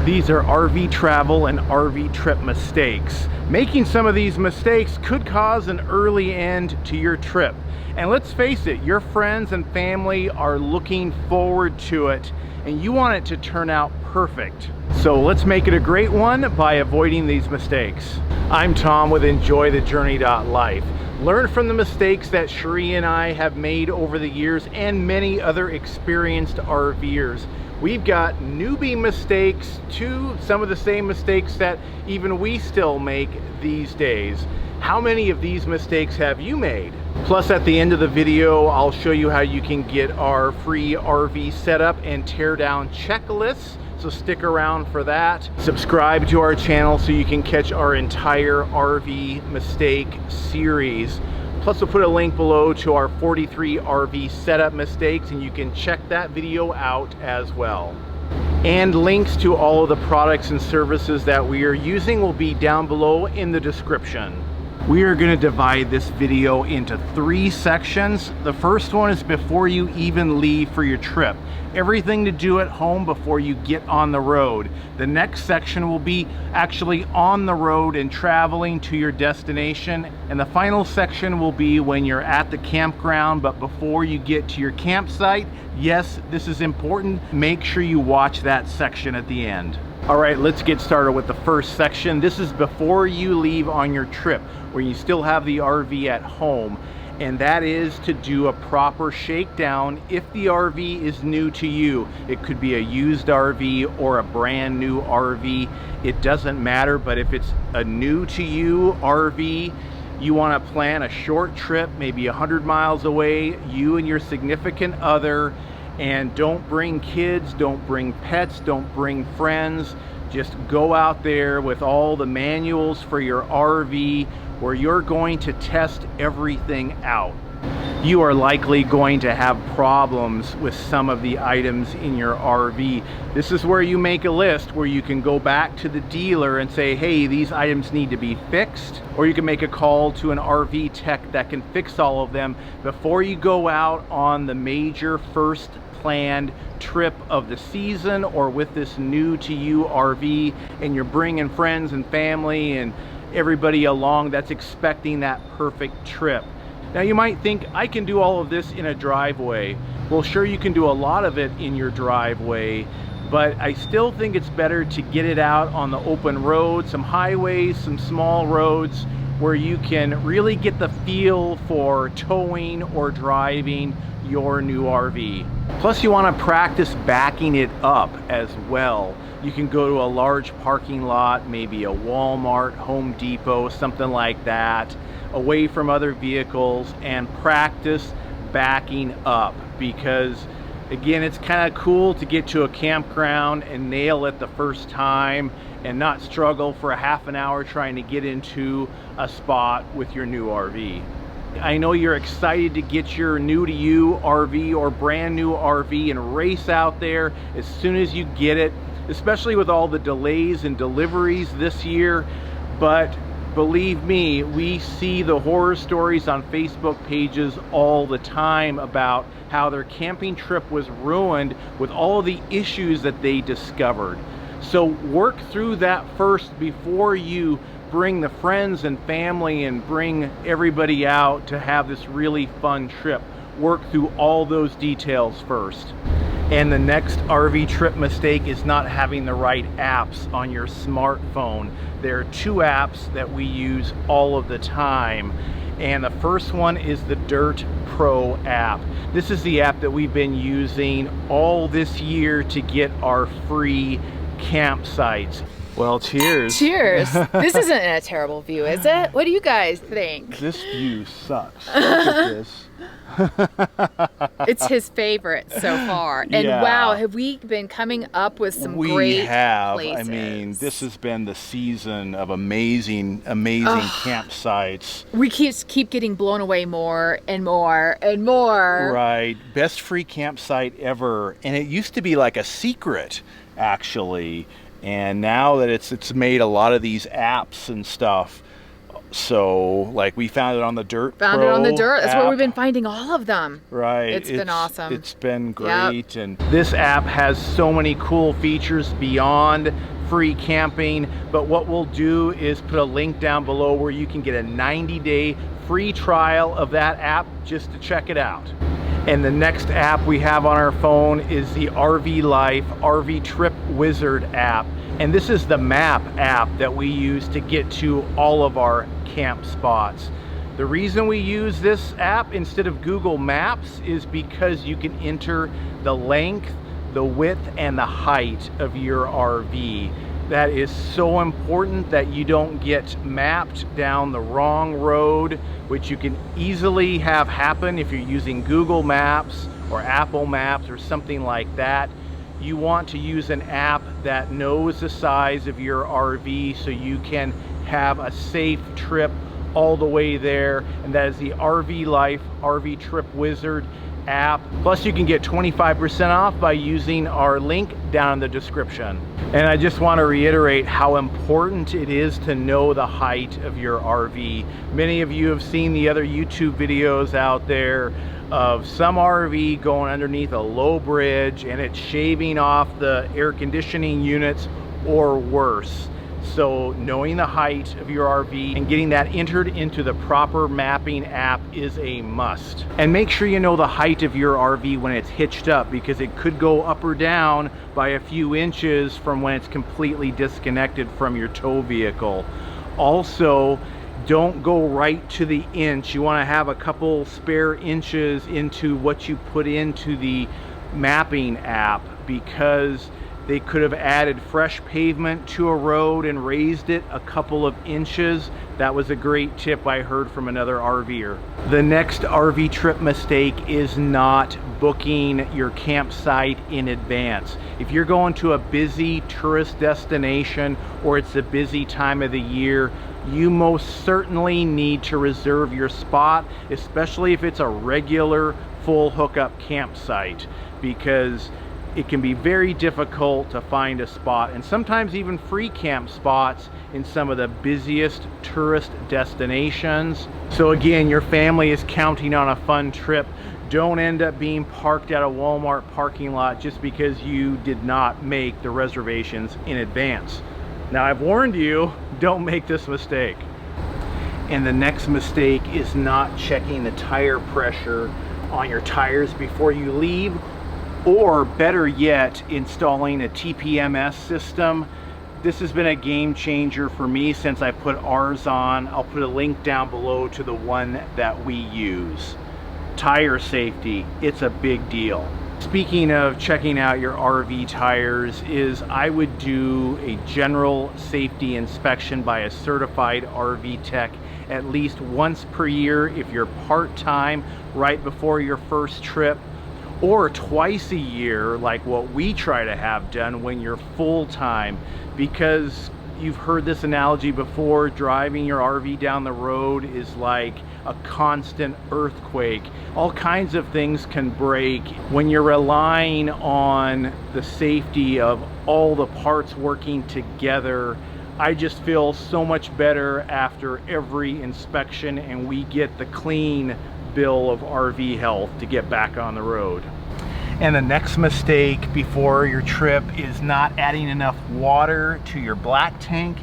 These are RV travel and RV trip mistakes. Making some of these mistakes could cause an early end to your trip. And let's face it, your friends and family are looking forward to it, and you want it to turn out perfect. So let's make it a great one by avoiding these mistakes. I'm Tom with EnjoyTheJourney.Life. Learn from the mistakes that Cheri and I have made over the years and many other experienced RVers. We've got newbie mistakes to some of the same mistakes that even we still make these days. How many of these mistakes have you made? Plus, at the end of the video, I'll show you how you can get our free RV setup and tear down checklists. So stick around for that. Subscribe to our channel so you can catch our entire RV mistake series. Plus, we'll put a link below to our 43 RV setup mistakes, and you can check that video out as well. And links to all of the products and services that we are using will be down below in the description. We are going to divide this video into 3 sections. The first one is before you even leave for your trip. Everything to do at home before you get on the road. The next section will be actually on the road and traveling to your destination. And the final section will be when you're at the campground, but before you get to your campsite. Yes, this is important. Make sure you watch that section at the end. All right, let's get started with the first section. This is before you leave on your trip, where you still have the RV at home. And that is to do a proper shakedown if the RV is new to you. It could be a used RV or a brand new RV. It doesn't matter, but if it's a new to you RV, you want to plan a short trip, maybe 100 miles away, you and your significant other, and don't bring kids, don't bring pets, don't bring friends. Just go out there with all the manuals for your RV, where you're going to test everything out. You are likely going to have problems with some of the items in your RV. This is where you make a list where you can go back to the dealer and say, hey, these items need to be fixed, or you can make a call to an RV tech that can fix all of them before you go out on the major first planned trip of the season, or with this new to you RV, and you're bringing friends and family and everybody along that's expecting that perfect trip. Now you might think, I can do all of this in a driveway. Well, sure, you can do a lot of it in your driveway, but I still think it's better to get it out on the open road, some highways, some small roads, where you can really get the feel for towing or driving your new RV. Plus, you want to practice backing it up as well. You can go to a large parking lot, maybe a Walmart, Home Depot, something like that, away from other vehicles, and practice backing up, because again, it's kind of cool to get to a campground and nail it the first time and not struggle for a half an hour trying to get into a spot with your new RV. I know you're excited to get your new to you RV or brand new RV and race out there as soon as you get it, especially with all the delays and deliveries this year. But believe me, we see the horror stories on Facebook pages all the time about how their camping trip was ruined with all of the issues that they discovered. So work through that first before you bring the friends and family and bring everybody out to have this really fun trip. Work through all those details first. And the next RV trip mistake is not having the right apps on your smartphone. There are 2 apps that we use all of the time. And the first one is the Dirt Pro app. This is the app that we've been using all this year to get our free campsites. Well, cheers. Cheers. This isn't a terrible view, is it? What do you guys think? This view sucks. Look at this. It's his favorite so far. And yeah. Wow, have we been coming up with some great places? We have. I mean, this has been the season of amazing campsites. We keep getting blown away more and more and more. Right. Best free campsite ever. And it used to be like a secret, actually. And now that it's made a lot of these apps and stuff, So, like, we found it on the Dirt Found Pro it on the Dirt. That's app. where we've been finding all of them. Right. It's been awesome. It's been great. Yep. And this app has so many cool features beyond free camping. But what we'll do is put a link down below where you can get a 90-day free trial of that app just to check it out. And the next app we have on our phone is the RV.Life RV Trip Wizard app. And this is the map app that we use to get to all of our camp spots. The reason we use this app instead of Google Maps is because you can enter the length, the width, and the height of your RV. That is so important that you don't get mapped down the wrong road, which you can easily have happen if you're using Google Maps or Apple Maps or something like that. You want to use an app that knows the size of your RV so you can have a safe trip all the way there, and that is the RV.Life RV Trip Wizard app. Plus you can get 25% off by using our link down in the description. And I just want to reiterate how important it is to know the height of your RV. Many of you have seen the other YouTube videos out there of some RV going underneath a low bridge and it's shaving off the air conditioning units or worse. So knowing the height of your RV and getting that entered into the proper mapping app is a must. And make sure you know the height of your RV when it's hitched up, because it could go up or down by a few inches from when it's completely disconnected from your tow vehicle. Also, don't go right to the inch. You want to have a couple spare inches into what you put into the mapping app, because they could have added fresh pavement to a road and raised it a couple of inches. That was a great tip I heard from another RVer. The next RV trip mistake is not booking your campsite in advance. If you're going to a busy tourist destination or it's a busy time of the year, you most certainly need to reserve your spot, especially if it's a regular full hookup campsite, because it can be very difficult to find a spot, and sometimes even free camp spots in some of the busiest tourist destinations. So again, your family is counting on a fun trip. Don't end up being parked at a Walmart parking lot just because you did not make the reservations in advance. Now, I've warned you, don't make this mistake. And the next mistake is not checking the tire pressure on your tires before you leave, or better yet, installing a TPMS system. This has been a game changer for me since I put ours on. I'll put a link down below to the one that we use. Tire safety, it's a big deal. Speaking of checking out your RV tires, I would do a general safety inspection by a certified RV tech at least once per year if you're part-time, right before your first trip, or twice a year like what we try to have done when you're full-time, because you've heard this analogy before. Driving your RV down the road is like a constant earthquake. All kinds of things can break. When you're relying on the safety of all the parts working together, I just feel so much better after every inspection, and we get the clean bill of RV health to get back on the road. And the next mistake before your trip is not adding enough water to your black tank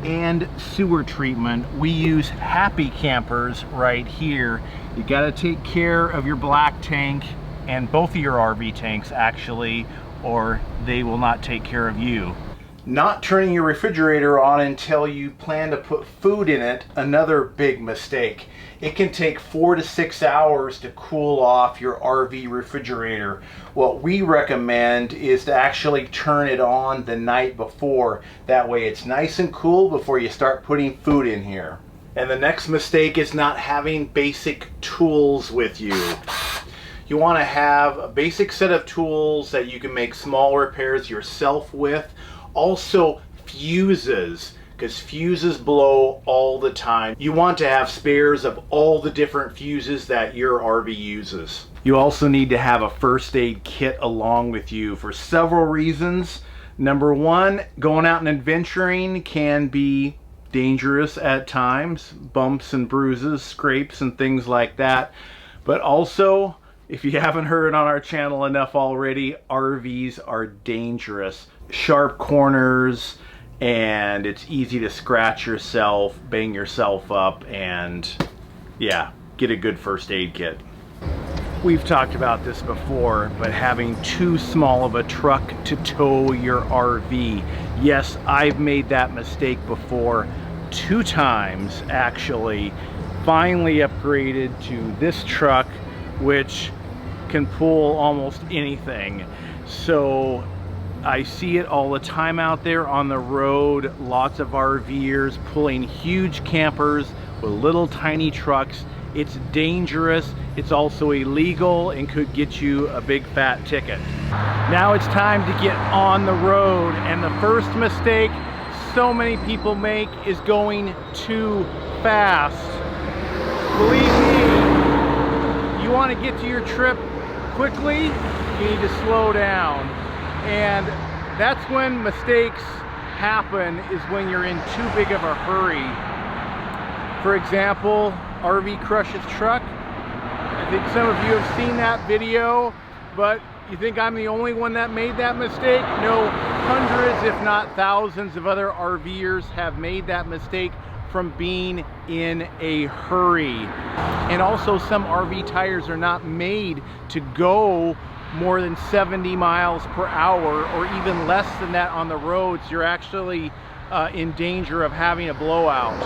and sewer treatment. We use Happy Campers right here. You got to take care of your black tank and both of your RV tanks actually, or they will not take care of you. Not turning your refrigerator on until you plan to put food in it, another big mistake. It can take 4 to 6 hours to cool off your RV refrigerator. What we recommend is to actually turn it on the night before. That way it's nice and cool before you start putting food in here. And the next mistake is not having basic tools with you. You want to have a basic set of tools that you can make small repairs yourself with. Also fuses, because fuses blow all the time. You want to have spares of all the different fuses that your RV uses. You also need to have a first aid kit along with you for several reasons. Number one, going out and adventuring can be dangerous at times, bumps and bruises, scrapes and things like that. But also, if you haven't heard on our channel enough already, RVs are dangerous. Sharp corners, and it's easy to scratch yourself, bang yourself up, and yeah, get a good first aid kit. We've talked about this before, but having too small of a truck to tow your RV. Yes, I've made that mistake before, 2 times actually. Finally upgraded to this truck, which can pull almost anything. So I see it all the time out there on the road. Lots of RVers pulling huge campers with little tiny trucks. It's dangerous, it's also illegal, and could get you a big fat ticket. Now it's time to get on the road, and the first mistake so many people make is going too fast. Believe me, you want to get to your trip quickly, you need to slow down. And that's when mistakes happen, is when you're in too big of a hurry. For example, RV crushes truck. I think some of you have seen that video, but you think I'm the only one that made that mistake? No, hundreds if not thousands of other RVers have made that mistake from being in a hurry. And also, some RV tires are not made to go more than 70 miles per hour or even less than that on the roads. You're actually in danger of having a blowout.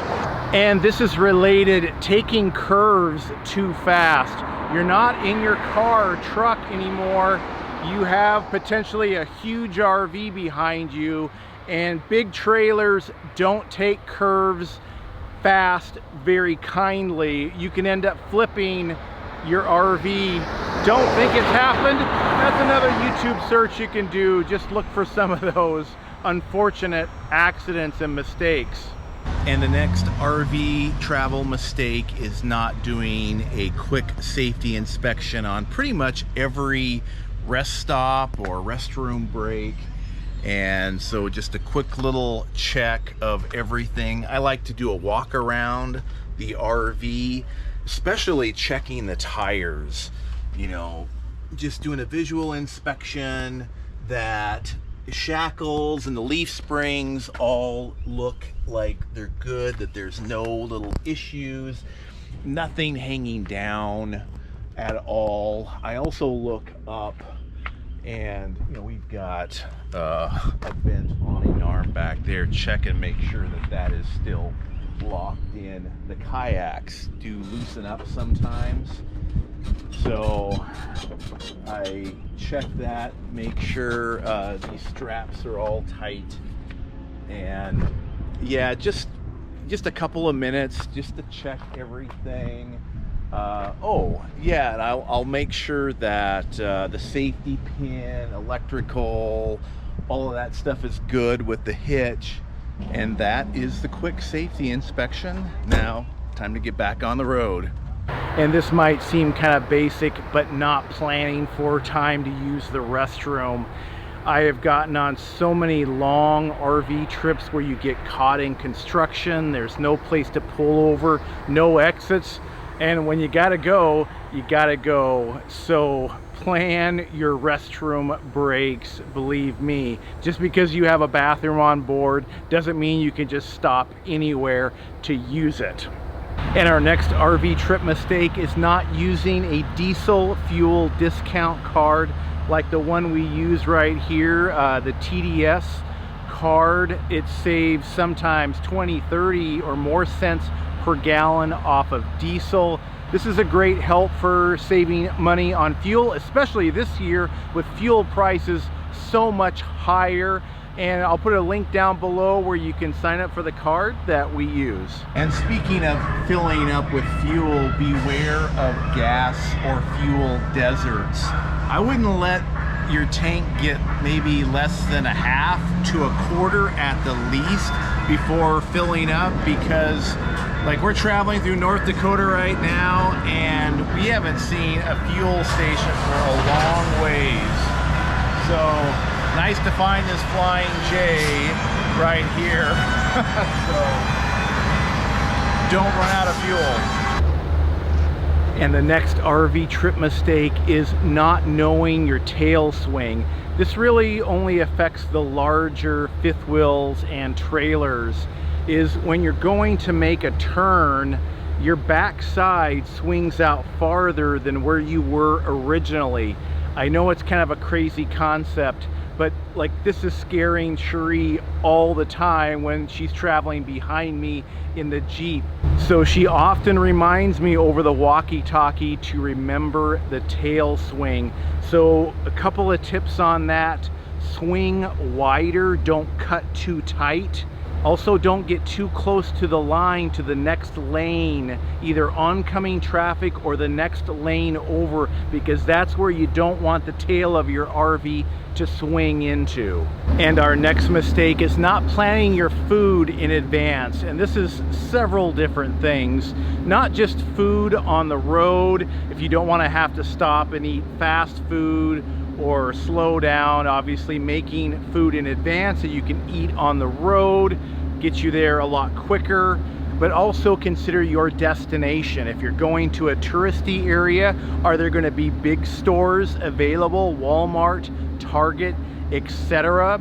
And this is related, taking curves too fast. You're not in your car or truck anymore. You have potentially a huge RV behind you, and big trailers don't take curves fast very kindly. You can end up flipping your RV. Don't think it's happened? That's another YouTube search you can do. Just look for some of those unfortunate accidents and mistakes. And the next RV travel mistake is not doing a quick safety inspection on pretty much every rest stop or restroom break. And so just a quick little check of everything. I like to do a walk around the RV, especially checking the tires, you know, just doing a visual inspection that the shackles and the leaf springs all look like they're good, that there's no little issues, nothing hanging down at all. I also look up, and you know, we've got a bent awning arm back there. Check and make sure that that is still locked in. The kayaks do loosen up sometimes, so I check that, make sure these straps are all tight, and yeah, just a couple of minutes just to check everything. Oh yeah, and I'll make sure that the safety pin, electrical, all of that stuff is good with the hitch. And that is the quick safety inspection. Now, time to get back on the road. And this might seem kind of basic, but not planning for time to use the restroom. I have gotten on so many long RV trips where you get caught in construction. There's no place to pull over, no exits. And when you gotta go, you gotta go. So plan your restroom breaks, believe me. Just because you have a bathroom on board doesn't mean you can just stop anywhere to use it. And our next RV trip mistake is not using a diesel fuel discount card like the one we use right here, the TDS card. It saves sometimes 20, 30 or more cents per gallon off of diesel. This is a great help for saving money on fuel, especially this year with fuel prices so much higher. And I'll put a link down below where you can sign up for the card that we use. And speaking of filling up with fuel, beware of gas or fuel deserts. I wouldn't let your tank get maybe less than a half to a quarter at the least before filling up, because like we're traveling through North Dakota right now and we haven't seen a fuel station for a long ways. So nice to find this Flying J right here. So don't run out of fuel. And the next RV trip mistake is not knowing your tail swing. This really only affects the larger fifth wheels and trailers. Is when you're going to make a turn, your back side swings out farther than where you were originally. I know it's kind of a crazy concept, but like this is scaring Cheri all the time when she's traveling behind me in the Jeep. So she often reminds me over the walkie-talkie to remember the tail swing. So a couple of tips on that: swing wider, don't cut too tight. Also, don't get too close to the line to the next lane, either oncoming traffic or the next lane over, because that's where you don't want the tail of your RV to swing into. And our next mistake is not planning your food in advance. And this is several different things, not just food on the road. If you don't want to have to stop and eat fast food or slow down, obviously making food in advance so you can eat on the road gets you there a lot quicker. But also consider your destination. If you're going to a touristy area, are there going to be big stores available? Walmart, Target, etc.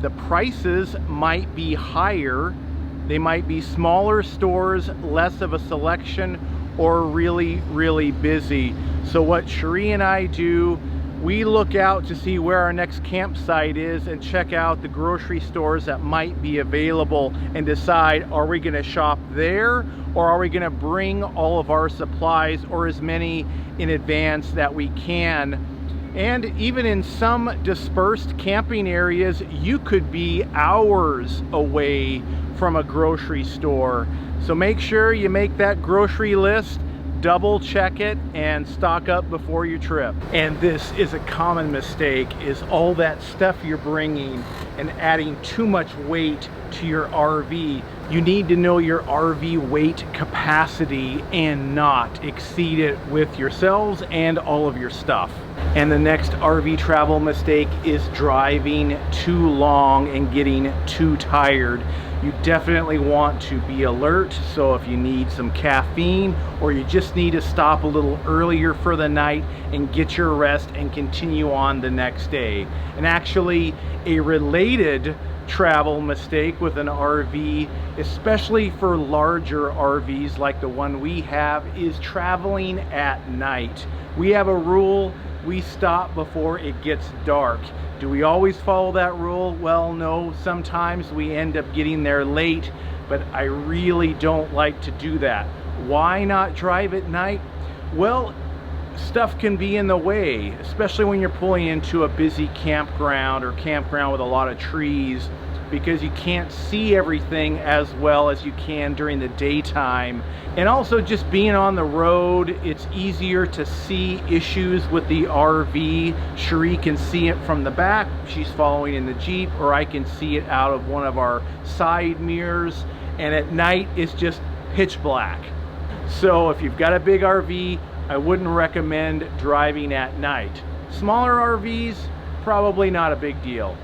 The prices might be higher. They might be smaller stores, less of a selection, or really busy. So what Cheri and I do, we look out to see where our next campsite is and check out the grocery stores that might be available and decide, are we going to shop there, or are we going to bring all of our supplies, or as many in advance that we can. And even in some dispersed camping areas, you could be hours away from a grocery store. So make sure you make that grocery list, double check it, and stock up before your trip. And this is a common mistake, is all that stuff you're bringing and adding too much weight to your RV. You need to know your RV weight capacity and not exceed it with yourselves and all of your stuff. And the next RV travel mistake is driving too long and getting too tired. You definitely want to be alert, so if you need some caffeine or you just need to stop a little earlier for the night and get your rest and continue on the next day. And actually, a related travel mistake with an RV, especially for larger RVs like the one we have, is traveling at night. We have a rule: we stop before it gets dark. Do we always follow that rule? Well, no. Sometimes we end up getting there late, but I really don't like to do that. Why not drive at night? Well, stuff can be in the way, especially when you're pulling into a busy campground or campground with a lot of trees, because you can't see everything as well as you can during the daytime. And also, just being on the road, it's easier to see issues with the RV. Cheri can see it from the back, she's following in the Jeep, or I can see it out of one of our side mirrors. And at night, it's just pitch black. So if you've got a big RV, I wouldn't recommend driving at night. Smaller RVs, probably not a big deal.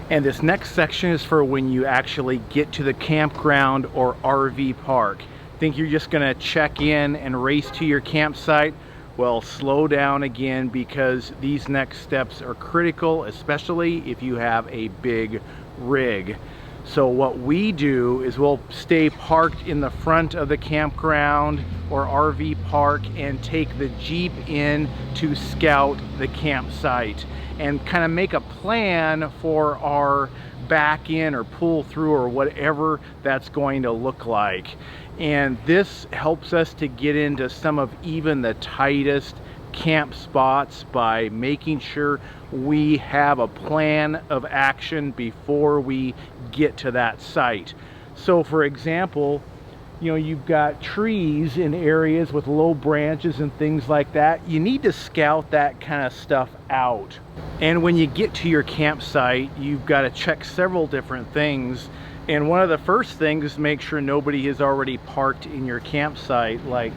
And this next section is for when you actually get to the campground or RV park. Think you're just gonna check in and race to your campsite? Well, slow down again, because these next steps are critical, especially if you have a big rig. So what we do is we'll stay parked in the front of the campground or RV park and take the Jeep in to scout the campsite and kind of make a plan for our back in or pull through or whatever that's going to look like. And this helps us to get into some of even the tightest camp spots by making sure we have a plan of action before we get to that site. So for example, you know, you've got trees in areas with low branches and things like that. You need to scout that kind of stuff out. And when you get to your campsite, you've got to check several different things. And one of the first things is make sure nobody is already parked in your campsite, like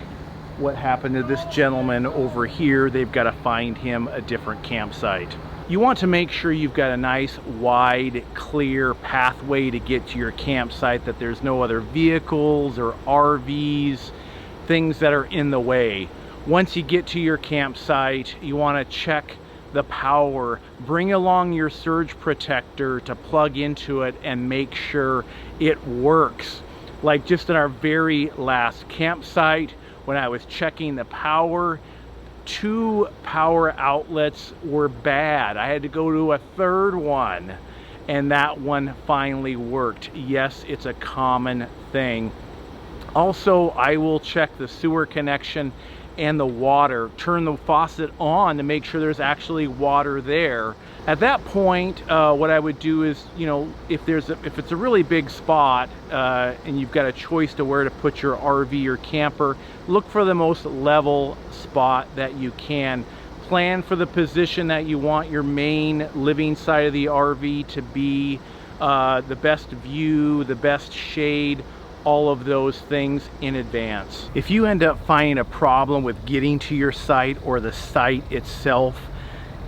what happened to this gentleman over here. They've got to find him a different campsite. You want to make sure you've got a nice, wide, clear pathway to get to your campsite, that there's no other vehicles or RVs, things that are in the way. Once you get to your campsite, you want to check the power. Bring along your surge protector to plug into it and make sure it works. Like just in our very last campsite, when I was checking the power, 2 power outlets were bad. I had to go to a third one, and that one finally worked. Yes, it's a common thing. Also, I will check the sewer connection and the water, turn the faucet on to make sure there's actually water there. At that point, what I would do is, you know, if it's a really big spot and you've got a choice to where to put your RV or camper, look for the most level spot that you can. Plan for the position that you want your main living side of the RV to be, the best view, the best shade, all of those things in advance. If you end up finding a problem with getting to your site or the site itself,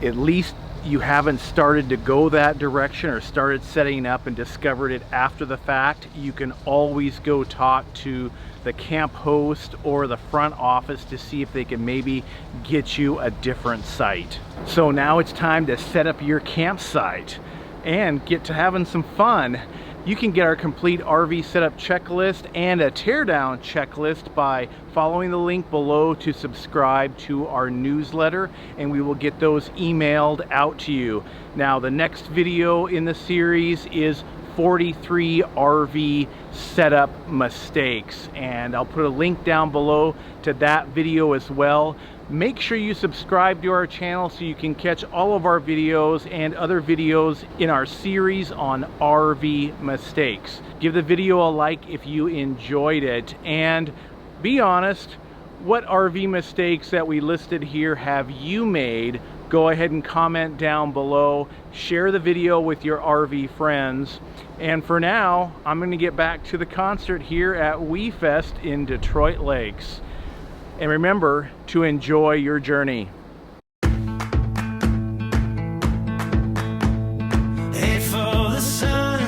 at least you haven't started to go that direction or started setting up and discovered it after the fact, you can always go talk to the camp host or the front office to see if they can maybe get you a different site. So now it's time to set up your campsite and get to having some fun. You can get our complete RV setup checklist and a teardown checklist by following the link below to subscribe to our newsletter, and we will get those emailed out to you. Now, the next video in the series is 43 RV setup mistakes, and I'll put a link down below to that video as well. Make sure you subscribe to our channel so you can catch all of our videos and other videos in our series on RV mistakes. Give the video a like if you enjoyed it, and be honest, what RV mistakes that we listed here have you made? Go ahead and comment down below. Share the video with your RV friends. And for now, I'm going to get back to the concert here at WeFest in Detroit Lakes. And remember to enjoy your journey. Head for the sun,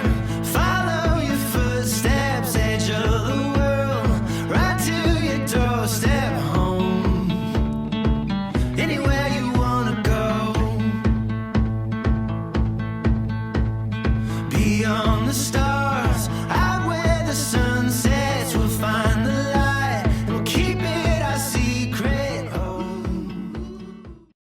follow your footsteps, edge of the world, right to your doorstep, home, anywhere you wanna go, beyond the stars.